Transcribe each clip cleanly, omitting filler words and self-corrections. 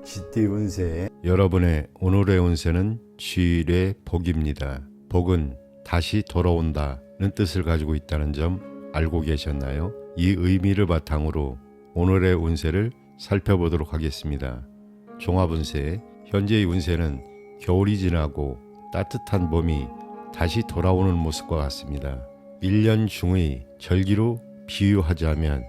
GT 운세 여러분의 오늘의 운세는 쥐의 복입니다. 복은 다시 돌아온다는 뜻을 가지고 있다는 점 알고 계셨나요? 이 의미를 바탕으로 오늘의 운세를 살펴보도록 하겠습니다. 종합운세, 현재의 운세는 겨울이 지나고 따뜻한 봄이 다시 돌아오는 모습과 같습니다. 1년 중의 절기로 비유하자면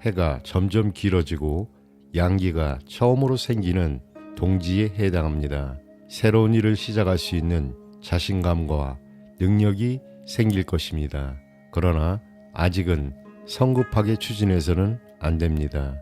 해가 점점 길어지고 양기가 처음으로 생기는 동지에 해당합니다. 새로운 일을 시작할 수 있는 자신감과 능력이 생길 것입니다. 그러나 아직은 성급하게 추진해서는 안 됩니다.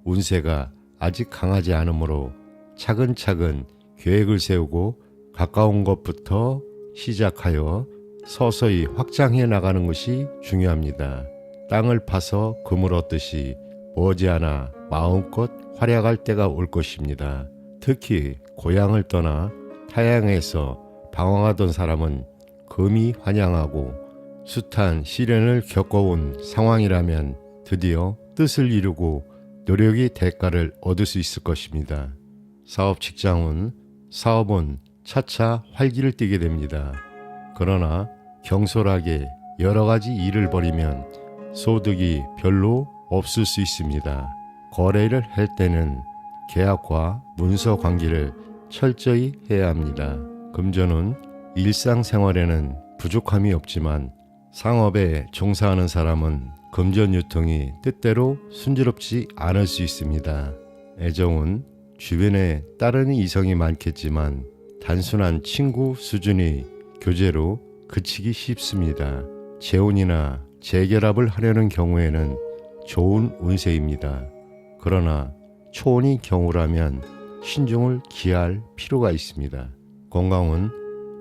운세가 아직 강하지 않으므로 차근차근 계획을 세우고 가까운 것부터 시작하여 서서히 확장해 나가는 것이 중요합니다. 땅을 파서 금을 얻듯이 머지않아 마음껏 활약할 때가 올 것입니다. 특히 고향을 떠나 타향에서 방황하던 사람은 금이 환영하고 숱한 시련을 겪어온 상황이라면 드디어 뜻을 이루고 노력의 대가를 얻을 수 있을 것입니다. 사업 직장은 사업은 차차 활기를 띠게 됩니다. 그러나 경솔하게 여러 가지 일을 벌이면 소득이 별로 없을 수 있습니다. 거래를 할 때는 계약과 문서 관계를 철저히 해야 합니다. 금전은 일상생활에는 부족함이 없지만 상업에 종사하는 사람은 금전 유통이 뜻대로 순조롭지 않을 수 있습니다. 애정은 주변에 따르는 이성이 많겠지만 단순한 친구 수준의 교제로 그치기 쉽습니다. 재혼이나 재결합을 하려는 경우에는 좋은 운세입니다. 그러나 초혼의 경우라면 신중을 기할 필요가 있습니다. 건강은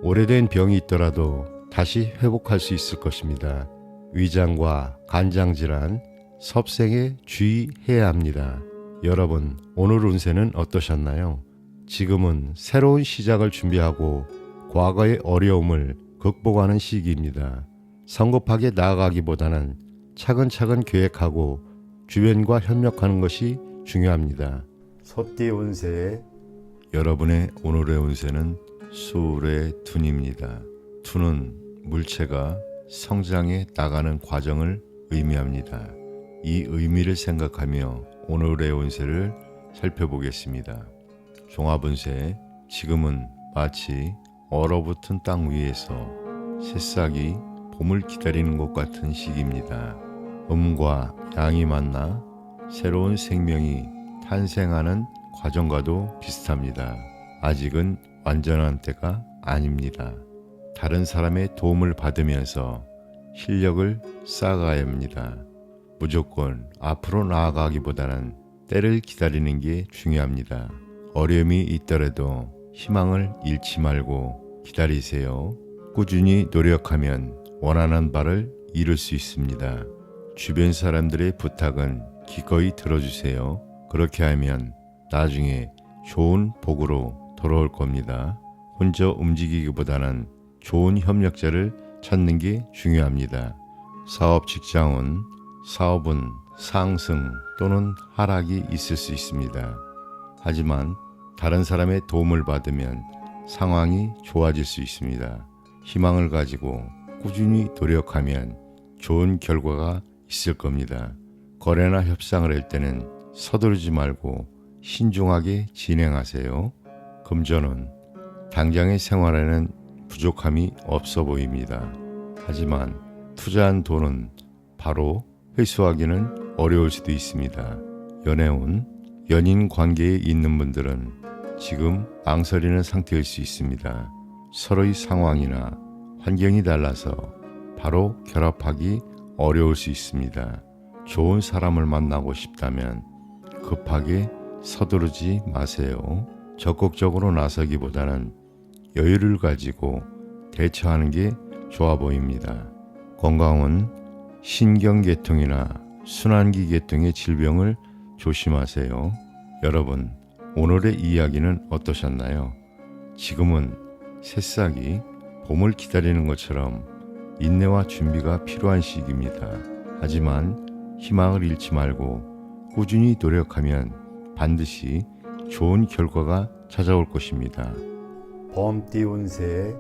오래된 병이 있더라도 다시 회복할 수 있을 것입니다. 위장과 간장질환, 섭생에 주의해야 합니다. 여러분, 오늘 운세는 어떠셨나요? 지금은 새로운 시작을 준비하고 과거의 어려움을 극복하는 시기입니다. 성급하게 나아가기보다는 차근차근 계획하고 주변과 협력하는 것이 중요합니다. 소띠 운세 여러분의 오늘의 운세는 수의 둔입니다. 둔은 물체가 성장해 나가는 과정을 의미합니다. 이 의미를 생각하며 오늘의 운세를 살펴보겠습니다. 종합운세, 지금은 마치 얼어붙은 땅 위에서 새싹이 봄을 기다리는 것 같은 시기입니다. 음과 양이 만나 새로운 생명이 탄생하는 과정과도 비슷합니다. 아직은 완전한 때가 아닙니다. 다른 사람의 도움을 받으면서 실력을 쌓아가야 합니다. 무조건 앞으로 나아가기보다는 때를 기다리는 게 중요합니다. 어려움이 있더라도 희망을 잃지 말고 기다리세요. 꾸준히 노력하면 원하는 바를 이룰 수 있습니다. 주변 사람들의 부탁은 기꺼이 들어주세요. 그렇게 하면 나중에 좋은 복으로 돌아올 겁니다. 혼자 움직이기보다는 좋은 협력자를 찾는 게 중요합니다. 사업 직장은 사업은 상승 또는 하락이 있을 수 있습니다. 하지만 다른 사람의 도움을 받으면 상황이 좋아질 수 있습니다. 희망을 가지고 꾸준히 노력하면 좋은 결과가 있을 겁니다. 거래나 협상을 할 때는 서두르지 말고 신중하게 진행하세요. 금전은 당장의 생활에는 부족함이 없어 보입니다. 하지만 투자한 돈은 바로 회수하기는 어려울 수도 있습니다. 연애운, 연인 관계에 있는 분들은 지금 망설이는 상태일 수 있습니다. 서로의 상황이나 환경이 달라서 바로 결합하기 어려울 수 있습니다. 좋은 사람을 만나고 싶다면 급하게 서두르지 마세요. 적극적으로 나서기보다는 여유를 가지고 대처하는 게 좋아 보입니다. 건강은 신경계통이나 순환기 계통의 질병을 조심하세요. 여러분, 오늘의 이야기는 어떠셨나요? 지금은 새싹이 봄을 기다리는 것처럼 인내와 준비가 필요한 시기입니다. 하지만 희망을 잃지 말고 꾸준히 노력하면 반드시 좋은 결과가 찾아올 것입니다. 범띠 운세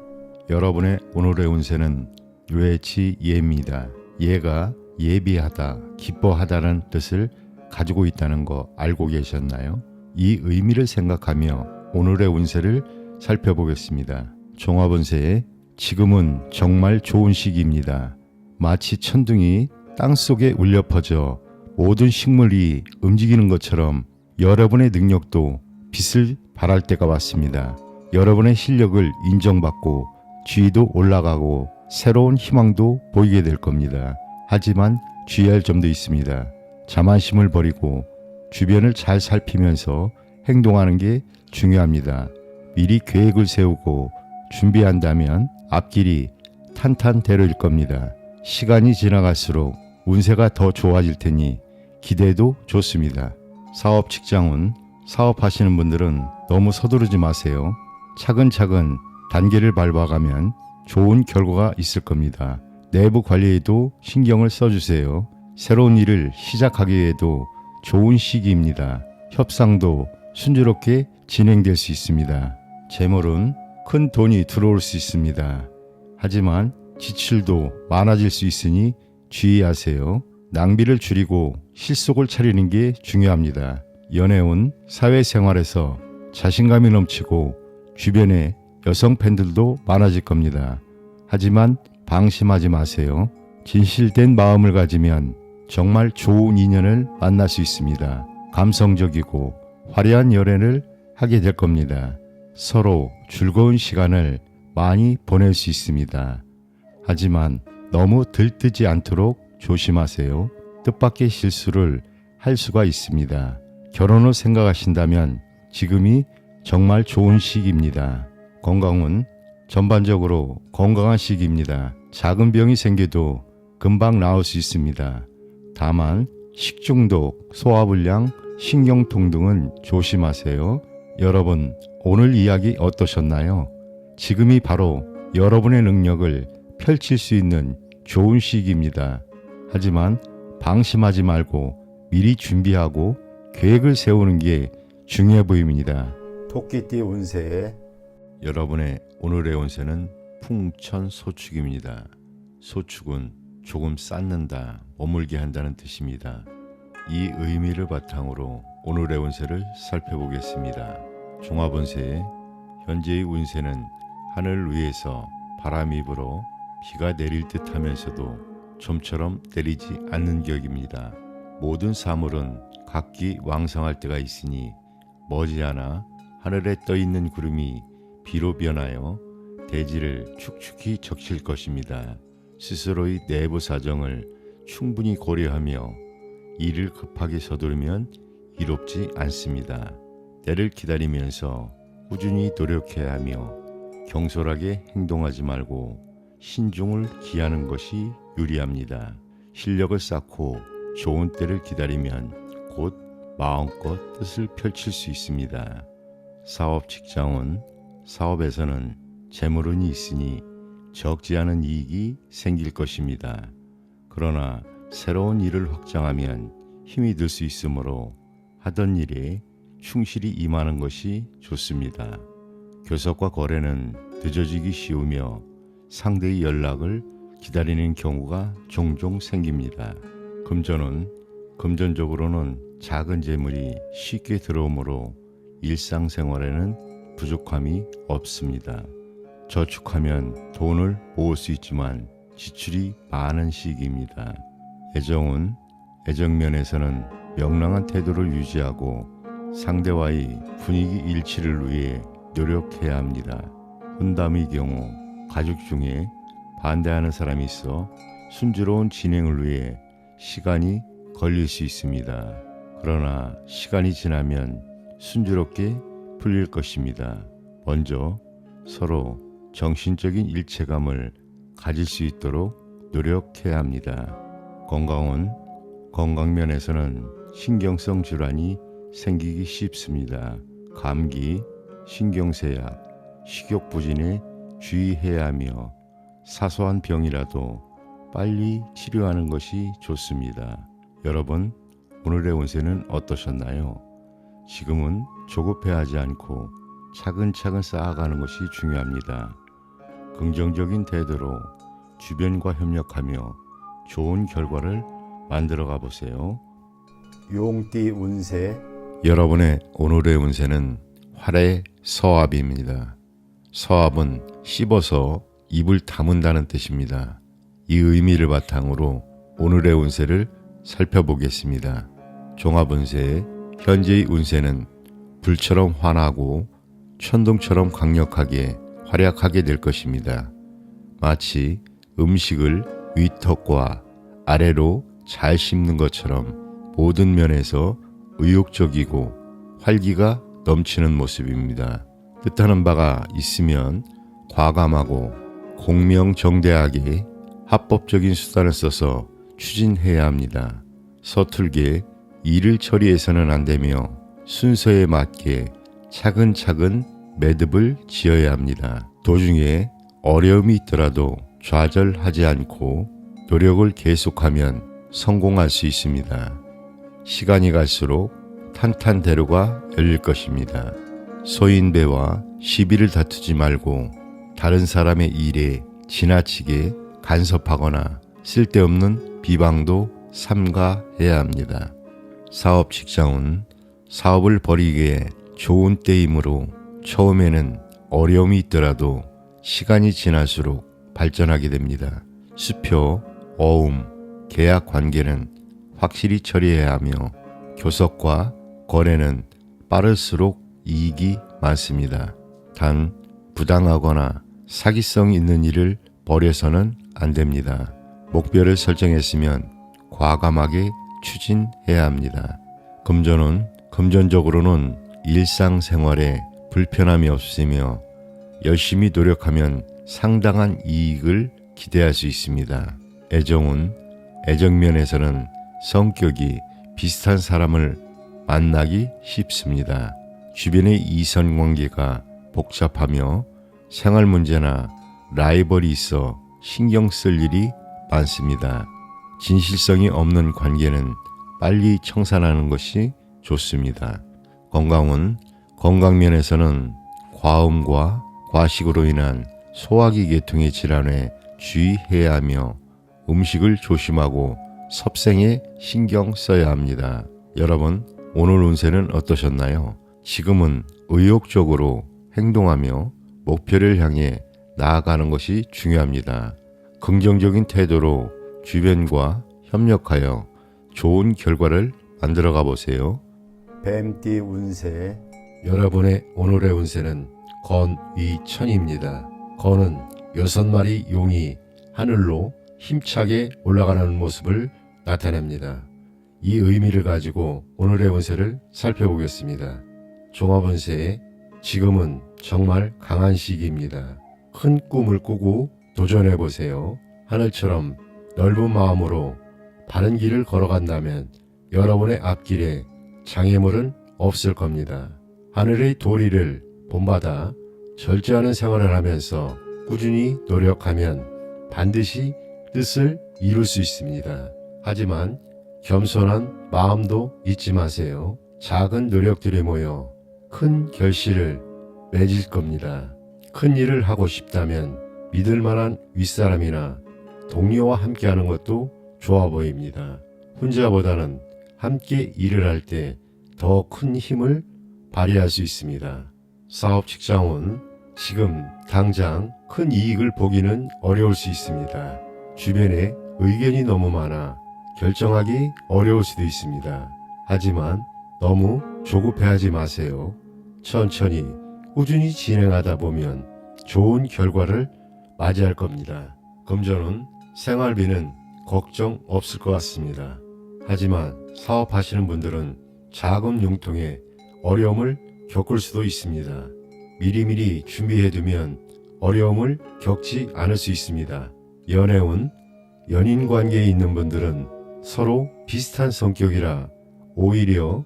여러분의 오늘의 운세는 유해치 예입니다. 예가 예비하다, 기뻐하다는 뜻을 가지고 있다는 거 알고 계셨나요? 이 의미를 생각하며 오늘의 운세를 살펴보겠습니다. 종합운세에 지금은 정말 좋은 시기입니다. 마치 천둥이 땅속에 울려 퍼져 모든 식물이 움직이는 것처럼 여러분의 능력도 빛을 발할 때가 왔습니다. 여러분의 실력을 인정받고 지위도 올라가고 새로운 희망도 보이게 될 겁니다. 하지만 주의할 점도 있습니다. 자만심을 버리고 주변을 잘 살피면서 행동하는 게 중요합니다. 미리 계획을 세우고 준비한다면 앞길이 탄탄대로일 겁니다. 시간이 지나갈수록 운세가 더 좋아질 테니 기대도 좋습니다. 사업 직장운, 사업하시는 분들은 너무 서두르지 마세요. 차근차근 단계를 밟아가면 좋은 결과가 있을 겁니다. 내부 관리에도 신경을 써주세요. 새로운 일을 시작하기에도 좋은 시기입니다. 협상도 순조롭게 진행될 수 있습니다. 재물은 큰 돈이 들어올 수 있습니다. 하지만 지출도 많아질 수 있으니 주의하세요. 낭비를 줄이고 실속을 차리는 게 중요합니다. 연애운, 사회생활에서 자신감이 넘치고 주변에 여성 팬들도 많아질 겁니다. 하지만 방심하지 마세요. 진실된 마음을 가지면 정말 좋은 인연을 만날 수 있습니다. 감성적이고 화려한 연애를 하게 될 겁니다. 서로 즐거운 시간을 많이 보낼 수 있습니다. 하지만 너무 들뜨지 않도록 조심하세요. 뜻밖의 실수를 할 수가 있습니다. 결혼을 생각하신다면 지금이 정말 좋은 시기입니다. 건강은 전반적으로 건강한 시기입니다. 작은 병이 생겨도 금방 나을 수 있습니다. 다만 식중독, 소화불량, 신경통 등은 조심하세요. 여러분, 오늘 이야기 어떠셨나요? 지금이 바로 여러분의 능력을 펼칠 수 있는 좋은 시기입니다. 하지만 방심하지 말고 미리 준비하고 계획을 세우는 게 중요해 보입니다. 토끼띠 운세 여러분의 오늘의 운세는 풍천소축입니다. 소축은 조금 쌓는다, 머물게 한다는 뜻입니다. 이 의미를 바탕으로 오늘의 운세를 살펴보겠습니다. 종합운세 현재의 운세는 하늘 위에서 바람이 불어 비가 내릴 듯 하면서도 좀처럼 내리지 않는 격입니다. 모든 사물은 각기 왕성할 때가 있으니 머지않아 하늘에 떠있는 구름이 비로 변하여 대지를 축축히 적실 것입니다. 스스로의 내부 사정을 충분히 고려하며 일을 급하게 서두르면 이롭지 않습니다. 때를 기다리면서 꾸준히 노력해야 하며 경솔하게 행동하지 말고 신중을 기하는 것이 유리합니다. 실력을 쌓고 좋은 때를 기다리면 곧 마음껏 뜻을 펼칠 수 있습니다. 사업 직장은 사업에서는 재물운이 있으니 적지 않은 이익이 생길 것입니다. 그러나 새로운 일을 확장하면 힘이 들 수 있으므로 하던 일에 충실히 임하는 것이 좋습니다. 교섭과 거래는 늦어지기 쉬우며 상대의 연락을 기다리는 경우가 종종 생깁니다. 금전은 금전적으로는 작은 재물이 쉽게 들어오므로 일상생활에는 부족함이 없습니다. 저축하면 돈을 모을 수 있지만 지출이 많은 시기입니다. 애정은 애정면에서는 명랑한 태도를 유지하고 상대와의 분위기 일치를 위해 노력해야 합니다. 혼담의 경우 가족 중에 반대하는 사람이 있어 순조로운 진행을 위해 시간이 걸릴 수 있습니다. 그러나 시간이 지나면 순조롭게 풀릴 것입니다. 먼저 서로 정신적인 일체감을 가질 수 있도록 노력해야 합니다. 건강은 건강면에서는 신경성 질환이 생기기 쉽습니다. 감기, 신경쇠약, 식욕부진에 주의해야 하며 사소한 병이라도 빨리 치료하는 것이 좋습니다. 여러분, 오늘의 운세는 어떠셨나요? 지금은 조급해하지 않고 차근차근 쌓아가는 것이 중요합니다. 긍정적인 태도로 주변과 협력하며 좋은 결과를 만들어가 보세요. 용띠 운세. 여러분의 오늘의 운세는 활의 서합입니다. 서합은 씹어서 입을 다문다는 뜻입니다. 이 의미를 바탕으로 오늘의 운세를 살펴보겠습니다. 종합운세, 현재의 운세는 불처럼 환하고 천둥처럼 강력하게 활약하게 될 것입니다. 마치 음식을 위턱과 아래로 잘 씹는 것처럼 모든 면에서 의욕적이고 활기가 넘치는 모습입니다. 뜻하는 바가 있으면 과감하고 공명정대하게 합법적인 수단을 써서 추진해야 합니다. 서툴게 일을 처리해서는 안 되며 순서에 맞게 차근차근 매듭을 지어야 합니다. 도중에 어려움이 있더라도 좌절하지 않고 노력을 계속하면 성공할 수 있습니다. 시간이 갈수록 탄탄대로가 열릴 것입니다. 소인배와 시비를 다투지 말고 다른 사람의 일에 지나치게 간섭하거나 쓸데없는 비방도 삼가해야 합니다. 사업 직장은 사업을 벌이기에 좋은 때이므로 처음에는 어려움이 있더라도 시간이 지날수록 발전하게 됩니다. 수표, 어음, 계약 관계는 확실히 처리해야 하며 교섭과 거래는 빠를수록 이익이 많습니다. 단 부당하거나 사기성 있는 일을 벌여서는 안 됩니다. 목표를 설정했으면 과감하게 추진해야 합니다. 금전은 금전적으로는 일상생활에 불편함이 없으며 열심히 노력하면 상당한 이익을 기대할 수 있습니다. 애정은 애정면에서는 성격이 비슷한 사람을 만나기 쉽습니다. 주변의 이성관계가 복잡하며 생활 문제나 라이벌이 있어 신경 쓸 일이 많습니다. 진실성이 없는 관계는 빨리 청산하는 것이 좋습니다. 건강은 건강면에서는 과음과 과식으로 인한 소화기 계통의 질환에 주의해야 하며 음식을 조심하고 섭생에 신경 써야 합니다. 여러분, 오늘 운세는 어떠셨나요? 지금은 의욕적으로 행동하며 목표를 향해 나아가는 것이 중요합니다. 긍정적인 태도로 주변과 협력하여 좋은 결과를 만들어가 보세요. 뱀띠 운세. 여러분의 오늘의 운세는 건위천입니다. 건은 6마리 용이 하늘로 힘차게 올라가는 모습을 나타냅니다. 이 의미를 가지고 오늘의 운세를 살펴보겠습니다. 종합운세, 지금은 정말 강한 시기입니다. 큰 꿈을 꾸고 도전해보세요. 하늘처럼 넓은 마음으로 바른 길을 걸어간다면 여러분의 앞길에 장애물은 없을 겁니다. 하늘의 도리를 본받아 절제하는 생활을 하면서 꾸준히 노력하면 반드시 뜻을 이룰 수 있습니다. 하지만 겸손한 마음도 잊지 마세요. 작은 노력들이 모여 큰 결실을 맺을 겁니다. 큰 일을 하고 싶다면 믿을 만한 윗사람이나 동료와 함께하는 것도 좋아 보입니다. 혼자보다는 함께 일을 할 때 더 큰 힘을 발휘할 수 있습니다. 사업 직장은 지금 당장 큰 이익을 보기는 어려울 수 있습니다. 주변에 의견이 너무 많아 결정하기 어려울 수도 있습니다. 하지만 너무 조급해하지 마세요. 천천히 꾸준히 진행하다 보면 좋은 결과를 맞이할 겁니다. 금전은 생활비는 걱정 없을 것 같습니다. 하지만 사업하시는 분들은 자금 융통에 어려움을 겪을 수도 있습니다. 미리미리 준비해두면 어려움을 겪지 않을 수 있습니다. 연애운, 연인 관계에 있는 분들은 서로 비슷한 성격이라 오히려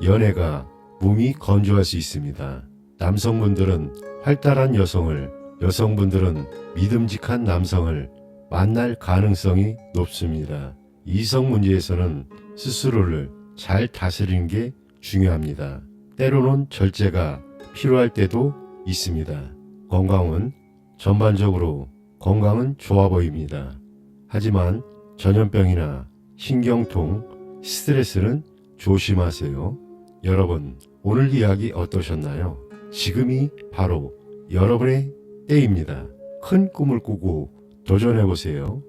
연애가 몸이 건조할 수 있습니다. 남성분들은 활달한 여성을, 여성분들은 믿음직한 남성을 만날 가능성이 높습니다. 이성 문제에서는 스스로를 잘 다스리는 게 중요합니다. 때로는 절제가 필요할 때도 있습니다. 건강은 전반적으로 건강은 좋아 보입니다. 하지만 전염병이나 신경통, 스트레스는 조심하세요. 여러분, 오늘 이야기 어떠셨나요? 지금이 바로 여러분의 때입니다. 큰 꿈을 꾸고 도전해보세요.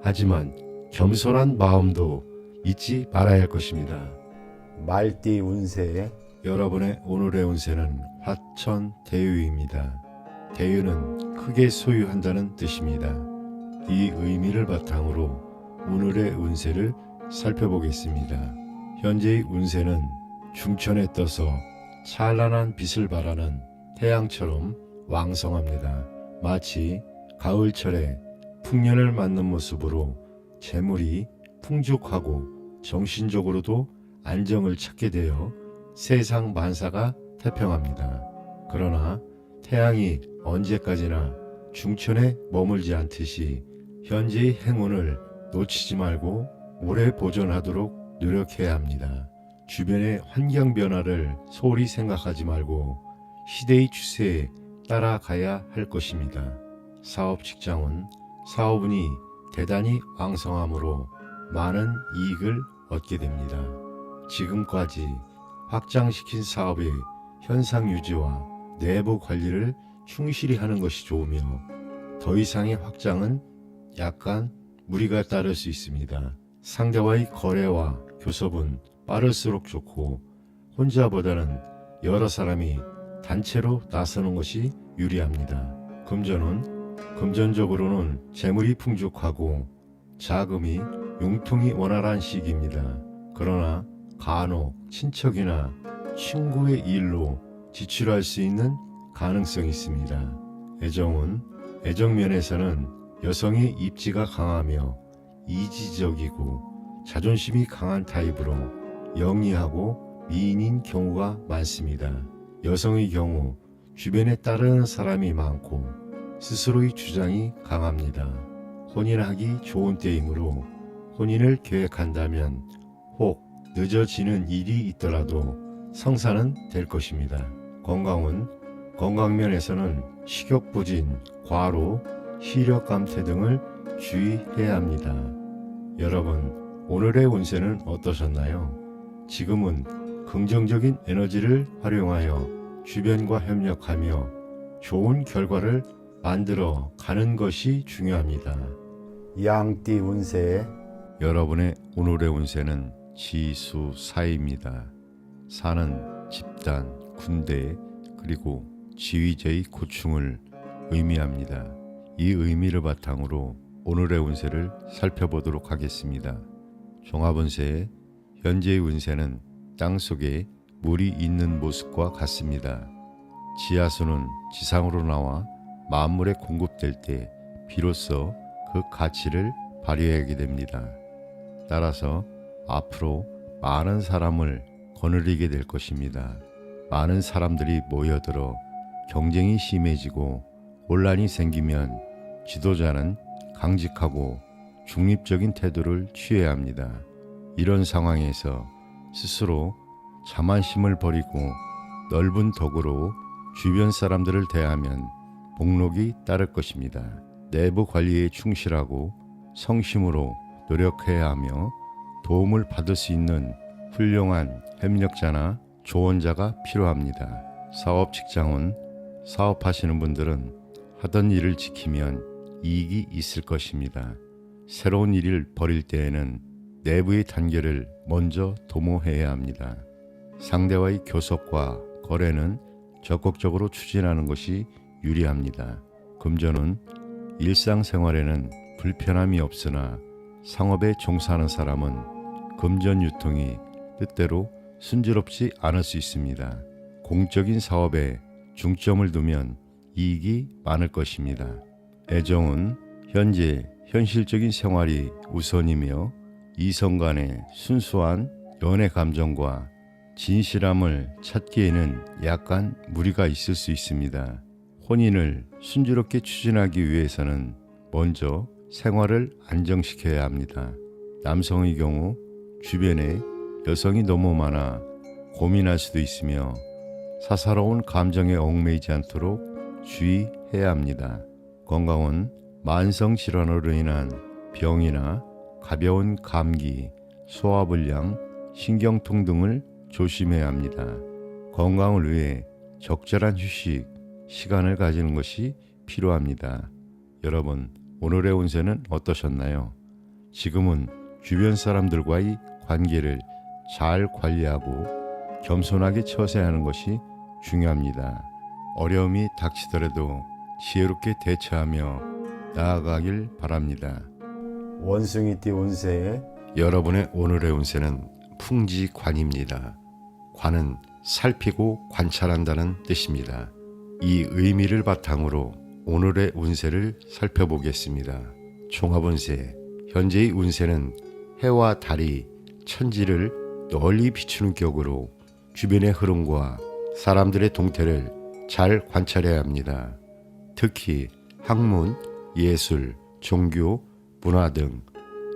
하지만 겸손한 마음도 잊지 말아야 할 것입니다. 말띠 운세 여러분의 오늘의 운세는 화천대유입니다. 대유는 크게 소유한다는 뜻입니다. 이 의미를 바탕으로 오늘의 운세를 살펴보겠습니다. 현재의 운세는 중천에 떠서 찬란한 빛을 발하는 태양처럼 왕성합니다. 마치 가을철에 풍년을 맞는 모습으로 재물이 풍족하고 정신적으로도 안정을 찾게 되어 세상 만사가 태평합니다. 그러나 태양이 언제까지나 중천에 머물지 않듯이 현재의 행운을 놓치지 말고 오래 보존하도록 노력해야 합니다. 주변의 환경 변화를 소홀히 생각하지 말고 시대의 추세에 따라가야 할 것입니다. 사업 직장은 사업운이 대단히 왕성하므로 많은 이익을 얻게 됩니다. 지금까지 확장시킨 사업의 현상 유지와 내부 관리를 충실히 하는 것이 좋으며 더 이상의 확장은 약간 무리가 따를 수 있습니다. 상대와의 거래와 교섭은 빠를수록 좋고 혼자보다는 여러 사람이 단체로 나서는 것이 유리합니다. 금전적으로는 재물이 풍족하고 자금이 융통이 원활한 시기입니다. 그러나 간혹 친척이나 친구의 일로 지출할 수 있는 가능성이 있습니다. 애정면에서는 여성의 입지가 강하며 이지적이고 자존심이 강한 타입으로 영리하고 미인인 경우가 많습니다. 여성의 경우 주변에 따르는 사람이 많고 스스로의 주장이 강합니다. 혼인하기 좋은 때이므로 혼인을 계획한다면 혹 늦어지는 일이 있더라도 성사는 될 것입니다. 건강면에서는 식욕부진, 과로, 시력감퇴 등을 주의해야 합니다. 여러분, 오늘의 운세는 어떠셨나요? 지금은 긍정적인 에너지를 활용하여 주변과 협력하며 좋은 결과를 만들어 가는 것이 중요합니다. 양띠 운세 여러분의 오늘의 운세는 지수사입니다. 사는 집단, 군대, 그리고 지휘자의 고충을 의미합니다. 이 의미를 바탕으로 오늘의 운세를 살펴보도록 하겠습니다. 종합운세의 현재의 운세는 땅속에 물이 있는 모습과 같습니다. 지하수는 지상으로 나와 만물에 공급될 때 비로소 그 가치를 발휘하게 됩니다. 따라서 앞으로 많은 사람을 거느리게 될 것입니다. 많은 사람들이 모여들어 경쟁이 심해지고 혼란이 생기면 지도자는 강직하고 중립적인 태도를 취해야 합니다. 이런 상황에서 스스로 자만심을 버리고 넓은 덕으로 주변 사람들을 대하면 복록이 따를 것입니다. 내부 관리에 충실하고 성심으로 노력해야 하며 도움을 받을 수 있는 훌륭한 협력자나 조언자가 필요합니다. 사업 직장은 사업하시는 분들은 하던 일을 지키면 이익이 있을 것입니다. 새로운 일을 벌일 때에는 내부의 단결을 먼저 도모해야 합니다. 상대와의 교섭과 거래는 적극적으로 추진하는 것이 유리합니다. 금전은 일상생활에는 불편함이 없으나 상업에 종사하는 사람은 금전 유통이 뜻대로 순조롭지 않을 수 있습니다. 공적인 사업에 중점을 두면 이익이 많을 것입니다. 애정은 현재 현실적인 생활이 우선이며 이성 간의 순수한 연애 감정과 진실함을 찾기에는 약간 무리가 있을 수 있습니다. 혼인을 순조롭게 추진하기 위해서는 먼저 생활을 안정시켜야 합니다. 남성의 경우 주변에 여성이 너무 많아 고민할 수도 있으며 사사로운 감정에 얽매이지 않도록 주의해야 합니다. 건강은 만성 질환으로 인한 병이나 가벼운 감기, 소화불량, 신경통 등을 조심해야 합니다. 건강을 위해 적절한 휴식, 시간을 가지는 것이 필요합니다. 여러분, 오늘의 운세는 어떠셨나요? 지금은 주변 사람들과의 관계를 잘 관리하고 겸손하게 처세하는 것이 중요합니다. 어려움이 닥치더라도 지혜롭게 대처하며 나아가길 바랍니다. 원숭이띠 운세 여러분의 오늘의 운세는 풍지관입니다. 관은 살피고 관찰한다는 뜻입니다. 이 의미를 바탕으로 오늘의 운세를 살펴보겠습니다. 종합운세, 현재의 운세는 해와 달이 천지를 널리 비추는 격으로 주변의 흐름과 사람들의 동태를 잘 관찰해야 합니다. 특히 학문, 예술, 종교, 문화 등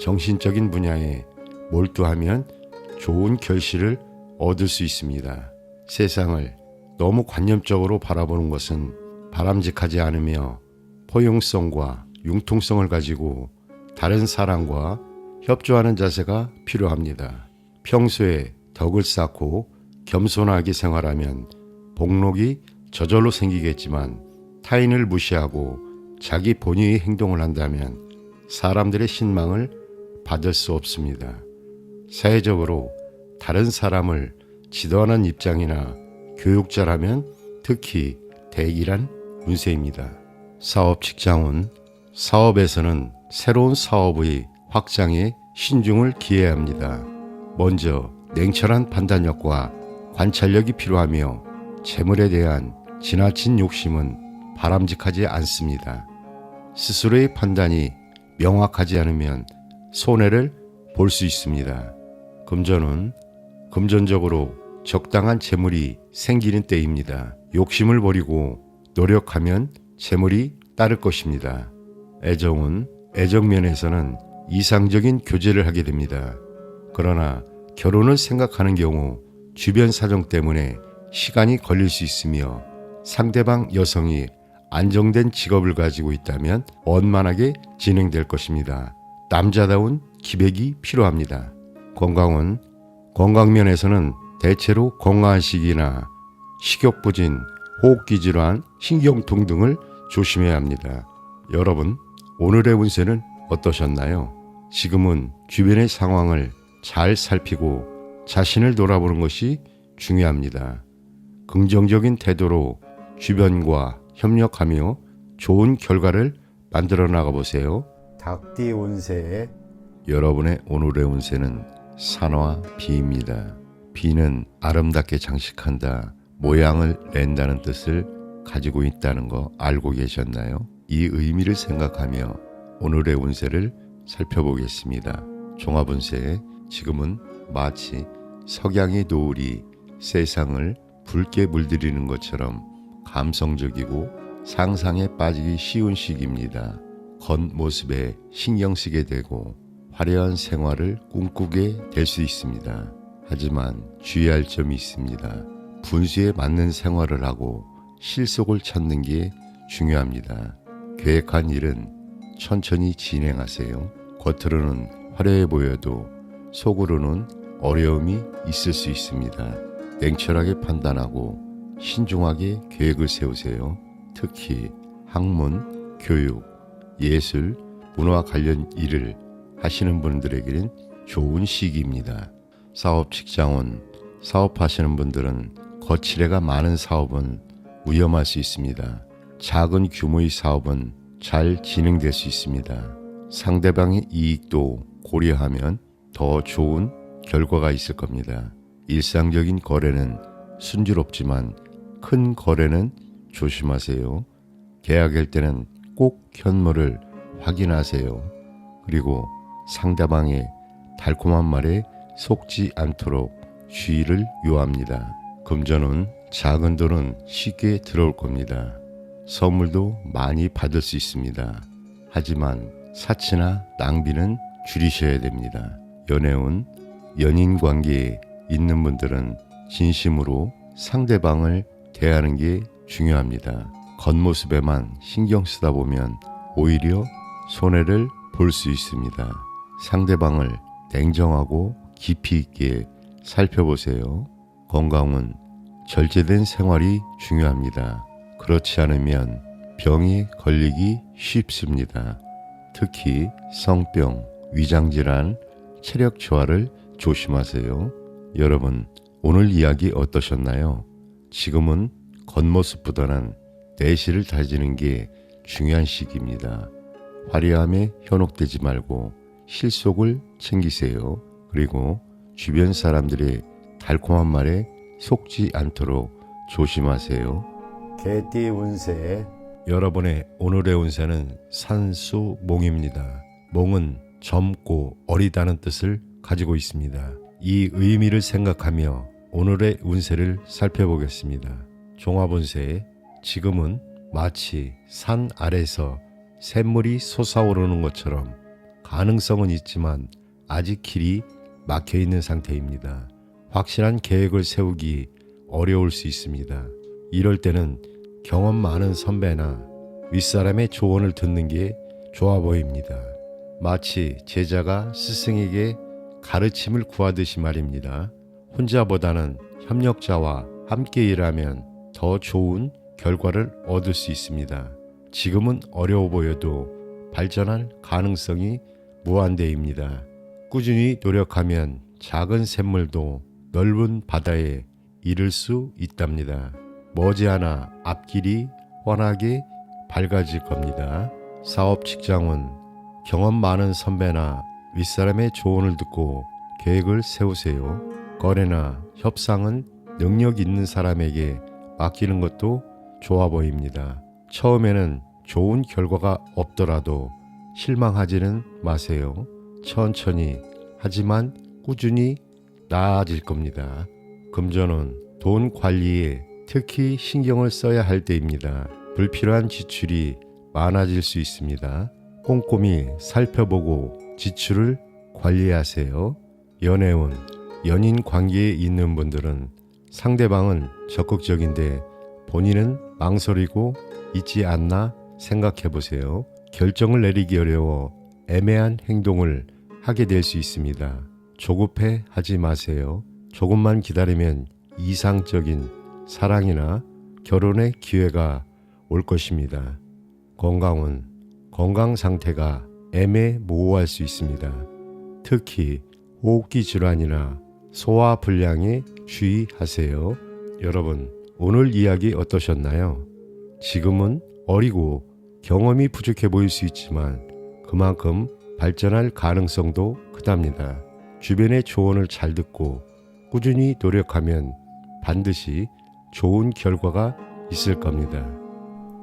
정신적인 분야에 몰두하면 좋은 결실을 얻을 수 있습니다. 세상을 너무 관념적으로 바라보는 것은 바람직하지 않으며 포용성과 융통성을 가지고 다른 사람과 협조하는 자세가 필요합니다. 평소에 덕을 쌓고 겸손하게 생활하면 복록이 저절로 생기겠지만 타인을 무시하고 자기 본의의 행동을 한다면 사람들의 신망을 받을 수 없습니다. 사회적으로 다른 사람을 지도하는 입장이나 교육자라면 특히 대기란 운세입니다. 사업 직장운, 사업에서는 새로운 사업의 확장에 신중을 기해야 합니다. 먼저 냉철한 판단력과 관찰력이 필요하며 재물에 대한 지나친 욕심은 바람직하지 않습니다. 스스로의 판단이 명확하지 않으면 손해를 볼 수 있습니다. 금전은 금전적으로 적당한 재물이 생기는 때입니다. 욕심을 버리고 노력하면 재물이 따를 것입니다. 애정은 애정면에서는 이상적인 교제를 하게 됩니다. 그러나 결혼을 생각하는 경우 주변 사정 때문에 시간이 걸릴 수 있으며 상대방 여성이 안정된 직업을 가지고 있다면 원만하게 진행될 것입니다. 남자다운 기백이 필요합니다. 건강은 건강면에서는 대체로 건강한 시기나 식욕부진, 호흡기 질환, 신경통 등을 조심해야 합니다. 여러분, 오늘의 운세는 어떠셨나요? 지금은 주변의 상황을 잘 살피고 자신을 돌아보는 것이 중요합니다. 긍정적인 태도로 주변과 협력하며 좋은 결과를 만들어 나가보세요. 닭띠 운세 여러분의 오늘의 운세는 산화 비입니다. 비는 아름답게 장식한다, 모양을 낸다는 뜻을 가지고 있다는 거 알고 계셨나요? 이 의미를 생각하며 오늘의 운세를 살펴보겠습니다. 종합운세, 지금은 마치 석양의 노을이 세상을 붉게 물들이는 것처럼 감성적이고 상상에 빠지기 쉬운 시기입니다. 겉모습에 신경 쓰게 되고 화려한 생활을 꿈꾸게 될 수 있습니다. 하지만 주의할 점이 있습니다. 분수에 맞는 생활을 하고 실속을 찾는 게 중요합니다. 계획한 일은 천천히 진행하세요. 겉으로는 화려해 보여도 속으로는 어려움이 있을 수 있습니다. 냉철하게 판단하고 신중하게 계획을 세우세요. 특히 학문, 교육, 예술, 문화 관련 일을 하시는 분들에게는 좋은 시기입니다. 사업 직장운, 사업하시는 분들은 거칠애가 많은 사업은 위험할 수 있습니다. 작은 규모의 사업은 잘 진행될 수 있습니다. 상대방의 이익도 고려하면 더 좋은 결과가 있을 겁니다. 일상적인 거래는 순조롭지만 큰 거래는 조심하세요. 계약할 때는 꼭 현물을 확인하세요. 그리고 상대방의 달콤한 말에 속지 않도록 주의를 요합니다. 금전은 작은 돈은 쉽게 들어올 겁니다. 선물도 많이 받을 수 있습니다. 하지만 사치나 낭비는 줄이셔야 됩니다. 연애운, 연인 관계에 있는 분들은 진심으로 상대방을 대하는 게 중요합니다. 겉모습에만 신경 쓰다 보면 오히려 손해를 볼 수 있습니다. 상대방을 냉정하고 깊이 있게 살펴보세요. 건강은 절제된 생활이 중요합니다. 그렇지 않으면 병이 걸리기 쉽습니다. 특히 성병, 위장질환, 체력 저하를 조심하세요. 여러분, 오늘 이야기 어떠셨나요? 지금은 겉모습보다는 내실을 다지는 게 중요한 시기입니다. 화려함에 현혹되지 말고 실속을 챙기세요. 그리고 주변 사람들의 달콤한 말에 속지 않도록 조심하세요. 개띠 운세 여러분의 오늘의 운세는 산수몽입니다. 몽은 젊고 어리다는 뜻을 가지고 있습니다. 이 의미를 생각하며 오늘의 운세를 살펴보겠습니다. 종합운세, 지금은 마치 산 아래서 샘물이 솟아오르는 것처럼 가능성은 있지만 아직 길이 막혀 있는 상태입니다. 확실한 계획을 세우기 어려울 수 있습니다. 이럴 때는 경험 많은 선배나 윗사람의 조언을 듣는 게 좋아 보입니다. 마치 제자가 스승에게 가르침을 구하듯이 말입니다. 혼자보다는 협력자와 함께 일하면 더 좋은 결과를 얻을 수 있습니다. 지금은 어려워 보여도 발전할 가능성이 무한대입니다. 꾸준히 노력하면 작은 샘물도 넓은 바다에 이를 수 있답니다. 머지않아 앞길이 훤하게 밝아질 겁니다. 사업 직장은 경험 많은 선배나 윗사람의 조언을 듣고 계획을 세우세요. 거래나 협상은 능력 있는 사람에게 맡기는 것도 좋아 보입니다. 처음에는 좋은 결과가 없더라도 실망하지는 마세요. 천천히 하지만 꾸준히 나아질 겁니다. 금전은 돈 관리에 특히 신경을 써야 할 때입니다. 불필요한 지출이 많아질 수 있습니다. 꼼꼼히 살펴보고 지출을 관리하세요. 연애운, 연인 관계에 있는 분들은 상대방은 적극적인데 본인은 망설이고 있지 않나 생각해 보세요. 결정을 내리기 어려워 애매한 행동을 하게 될 수 있습니다. 조급해 하지 마세요. 조금만 기다리면 이상적인 사랑이나 결혼의 기회가 올 것입니다. 건강은 건강 상태가 애매모호할 수 있습니다. 특히 호흡기 질환이나 소화 불량에 주의하세요. 여러분, 오늘 이야기 어떠셨나요? 지금은 어리고 경험이 부족해 보일 수 있지만 그만큼 발전할 가능성도 크답니다. 주변의 조언을 잘 듣고 꾸준히 노력하면 반드시 좋은 결과가 있을 겁니다.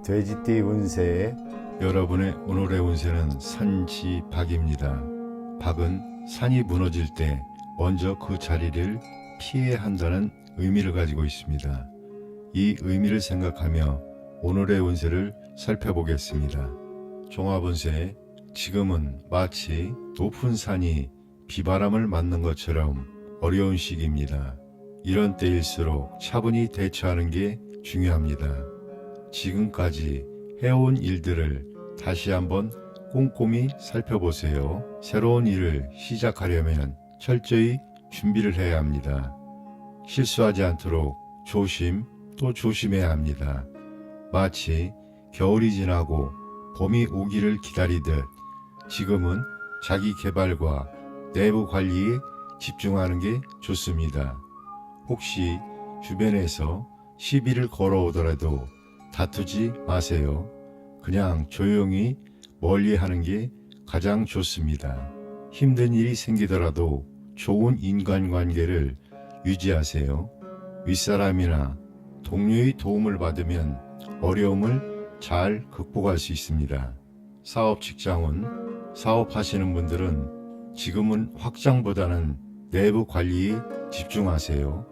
돼지띠 운세 여러분의 오늘의 운세는 산지박입니다. 박은 산이 무너질 때 먼저 그 자리를 피해야 한다는 의미를 가지고 있습니다. 이 의미를 생각하며 오늘의 운세를 살펴보겠습니다. 종합운세, 지금은 마치 높은 산이 비바람을 맞는 것처럼 어려운 시기입니다. 이런 때일수록 차분히 대처하는 게 중요합니다. 지금까지 해온 일들을 다시 한번 꼼꼼히 살펴보세요. 새로운 일을 시작하려면 철저히 준비를 해야 합니다. 실수하지 않도록 조심 또 조심해야 합니다. 마치 겨울이 지나고 봄이 오기를 기다리듯 지금은 자기 개발과 내부 관리에 집중하는 게 좋습니다. 혹시 주변에서 시비를 걸어오더라도 다투지 마세요. 그냥 조용히 멀리 하는 게 가장 좋습니다. 힘든 일이 생기더라도 좋은 인간관계를 유지하세요. 윗사람이나 동료의 도움을 받으면 어려움을 잘 극복할 수 있습니다. 사업 직장은 사업하시는 분들은 지금은 확장보다는 내부 관리에 집중하세요.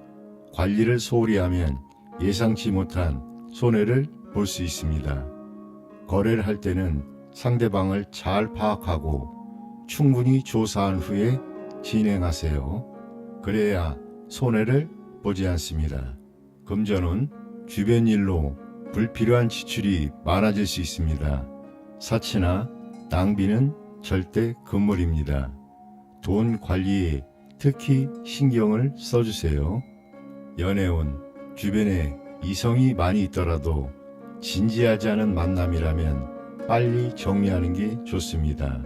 관리를 소홀히 하면 예상치 못한 손해를 볼 수 있습니다. 거래를 할 때는 상대방을 잘 파악하고 충분히 조사한 후에 진행하세요. 그래야 손해를 보지 않습니다. 금전은 주변 일로 불필요한 지출이 많아질 수 있습니다. 사치나 낭비는 절대 금물입니다. 돈 관리에 특히 신경을 써주세요. 연애운, 주변에 이성이 많이 있더라도 진지하지 않은 만남이라면 빨리 정리하는 게 좋습니다.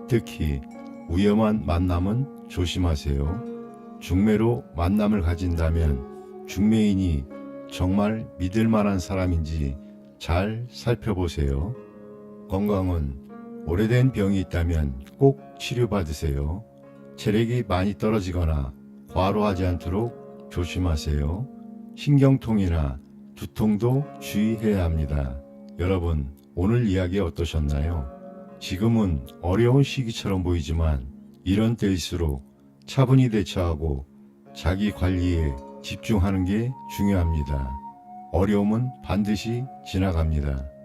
특히 위험한 만남은 조심하세요. 중매로 만남을 가진다면 중매인이 정말 믿을 만한 사람인지 잘 살펴보세요. 건강은 오래된 병이 있다면 꼭 치료받으세요. 체력이 많이 떨어지거나 과로하지 않도록 조심하세요. 신경통이나 두통도 주의해야 합니다. 여러분, 오늘 이야기 어떠셨나요? 지금은 어려운 시기처럼 보이지만 이런 때일수록 차분히 대처하고 자기 관리에 집중하는 게 중요합니다. 어려움은 반드시 지나갑니다.